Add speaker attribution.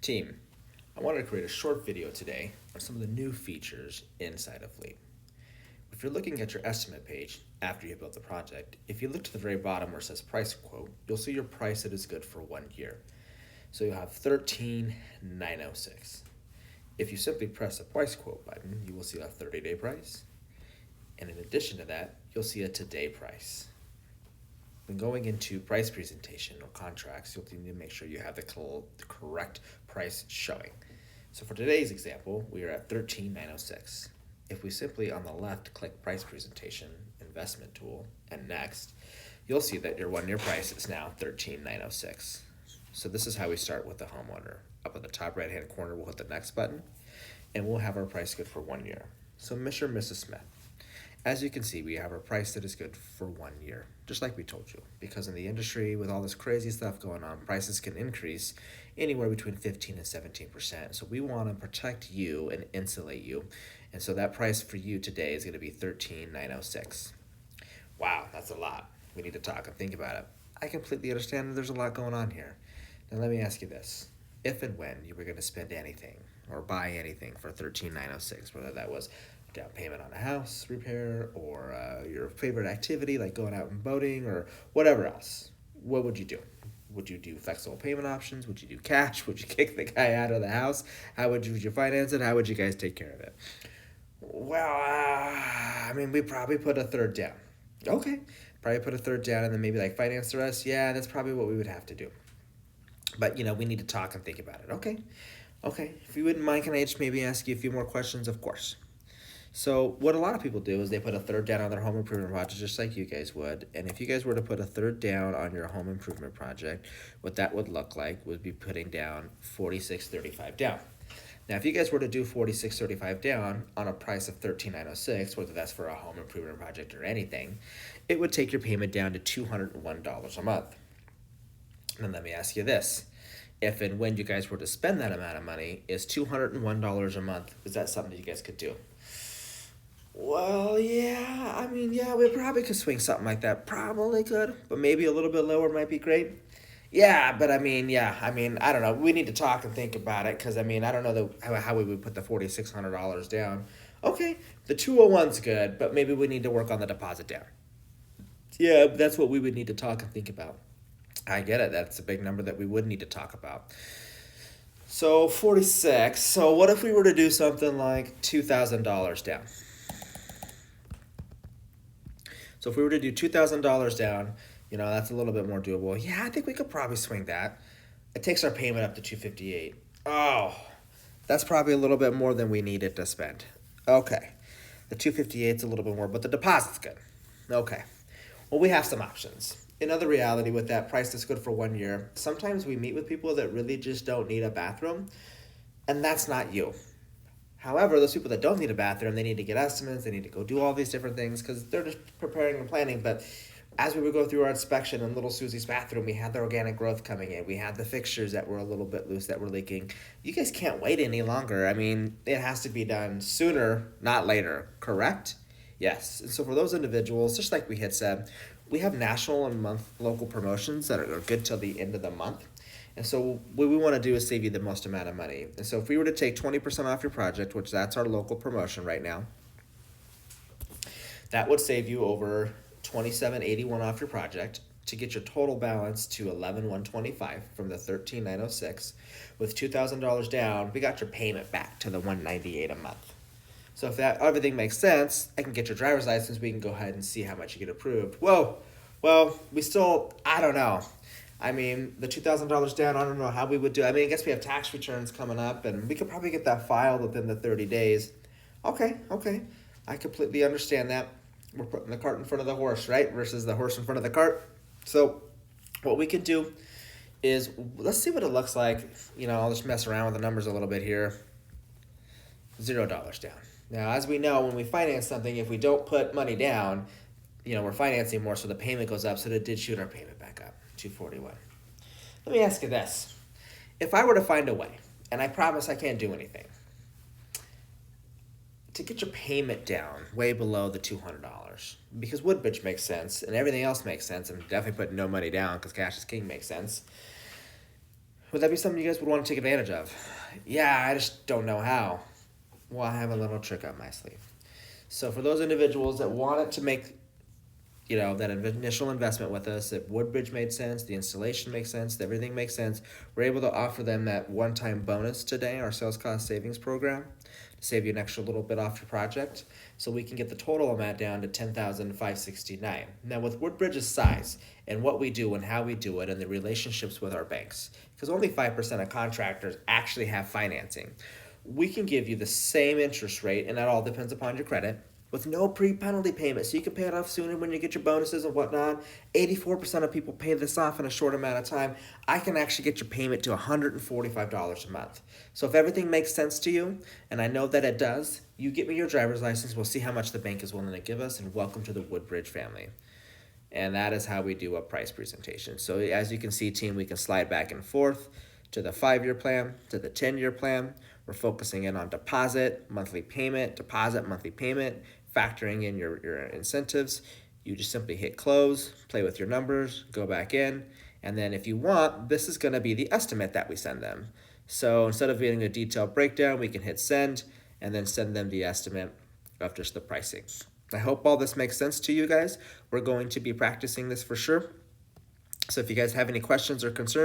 Speaker 1: Team, I wanted to create a short video today on some of the new features inside of Fleet. If you're looking at your estimate page after you built the project, if you look to the very bottom where it says price quote, you'll see your price that is good for 1 year. So you'll have 13,906. If you simply press the price quote button, you will see a 30-day price. And in addition to that, you'll see a today price. When going into price presentation or contracts, you'll need to make sure you have the correct price showing. So for today's example, we are at 13,906. If we simply on the left click price presentation, investment tool, and next, you'll see that your 1 year price is now 13,906. So this is how we start with the homeowner. Up at the top right hand corner, we'll hit the next button, and we'll have our price good for 1 year. So Mr. and Mrs. Smith, as you can see, we have a price that is good for 1 year, just like we told you. Because in the industry, with all this crazy stuff going on, prices can increase anywhere between 15 and 17%. So we want to protect you and insulate you. And so that price for you today is going to be 13,906. Wow, that's a lot. We need to talk and think about it. I completely understand that there's a lot going on here. Now let me ask you this. If and when you were going to spend anything or buy anything for 13,906, whether that was down payment on a house repair or your favorite activity like going out and boating or whatever else, what would you do? Would you do flexible payment options? Would you do cash? Would you kick the guy out of the house? How would you finance it? How would you guys take care of it? Well, we probably put a third down. Okay, probably put a third down and then maybe like finance the rest. Yeah, that's probably what we would have to do. But, we need to talk and think about it. Okay. If you wouldn't mind, can I just maybe ask you a few more questions? Of course. So what a lot of people do is they put a third down on their home improvement project just like you guys would. And if you guys were to put a third down on your home improvement project, what that would look like would be putting down $46.35 down. Now, if you guys were to do $46.35 down on a price of $13,906, whether that's for a home improvement project or anything, it would take your payment down to $201 a month. And let me ask you this. If and when you guys were to spend that amount of money, is $201 a month, is that something you guys could do? Well, yeah, we probably could swing something like that. Probably could, but maybe a little bit lower might be great. Yeah, but I don't know. We need to talk and think about it because, I don't know how we would put the $4,600 down. Okay, the 201's good, but maybe we need to work on the deposit down. Yeah, that's what we would need to talk and think about. I get it. That's a big number that we would need to talk about. So 46. So what if we were to do something like $2,000 down? So if we were to do $2,000 down, that's a little bit more doable. Yeah, I think we could probably swing that. It takes our payment up to $258. Oh, that's probably a little bit more than we needed to spend. Okay, the $258 is a little bit more, but the deposit's good. Okay, well, we have some options. Another reality with that price that's good for 1 year, sometimes we meet with people that really just don't need a bathroom, and that's not you. However, those people that don't need a bathroom, they need to get estimates, they need to go do all these different things because they're just preparing and planning. But as we would go through our inspection in little Susie's bathroom, we had the organic growth coming in. We had the fixtures that were a little bit loose that were leaking. You guys can't wait any longer. It has to be done sooner, not later, correct? Yes. And so for those individuals, just like we had said, we have national and local promotions that are good till the end of the month. And so what we want to do is save you the most amount of money. And so if we were to take 20% off your project, which that's our local promotion right now, that would save you over $27.81 off your project to get your total balance to $11,125 from the $13,906. With $2,000 down, we got your payment back to the $198 a month. So if that everything makes sense, I can get your driver's license. We can go ahead and see how much you get approved. Whoa, well, I don't know. The $2,000 down, I don't know how we would do. I guess we have tax returns coming up, and we could probably get that filed within the 30 days. Okay. I completely understand that. We're putting the cart in front of the horse, right? Versus the horse in front of the cart. So what we can do is, let's see what it looks like. I'll just mess around with the numbers a little bit here. $0 down. Now, as we know, when we finance something, if we don't put money down, we're financing more, so the payment goes up. So that did shoot our payment back up, $241. Let me ask you this. If I were to find a way, and I promise I can't do anything, to get your payment down way below the $200, because Woodbridge makes sense, and everything else makes sense, and definitely putting no money down because cash is king makes sense, Would that be something you guys would want to take advantage of? Yeah, I just don't know how. Well, I have a little trick up my sleeve. So for those individuals that wanted to make, that initial investment with us, if Woodbridge made sense, the installation makes sense, everything makes sense, we're able to offer them that one-time bonus today, our sales cost savings program, to save you an extra little bit off your project. So we can get the total amount down to $10,569. Now with Woodbridge's size and what we do and how we do it and the relationships with our banks, because only 5% of contractors actually have financing, we can give you the same interest rate, and that all depends upon your credit, with no pre-penalty payment, so you can pay it off sooner when you get your bonuses and whatnot. 84% of people pay this off in a short amount of time. I can actually get your payment to $145 a month. So if everything makes sense to you, and I know that it does, you get me your driver's license, we'll see how much the bank is willing to give us, and welcome to the Woodbridge family. And that is how we do a price presentation. So as you can see, team, we can slide back and forth to the 5-year plan, to the 10-year plan. We're focusing in on deposit, monthly payment, deposit, monthly payment, factoring in your incentives. You just simply hit close, play with your numbers, go back in, and then if you want, this is going to be the estimate that we send them. So instead of getting a detailed breakdown, we can hit send and then send them the estimate of just the pricing. I hope all this makes sense to you guys. We're going to be practicing this for sure. So if you guys have any questions or concerns,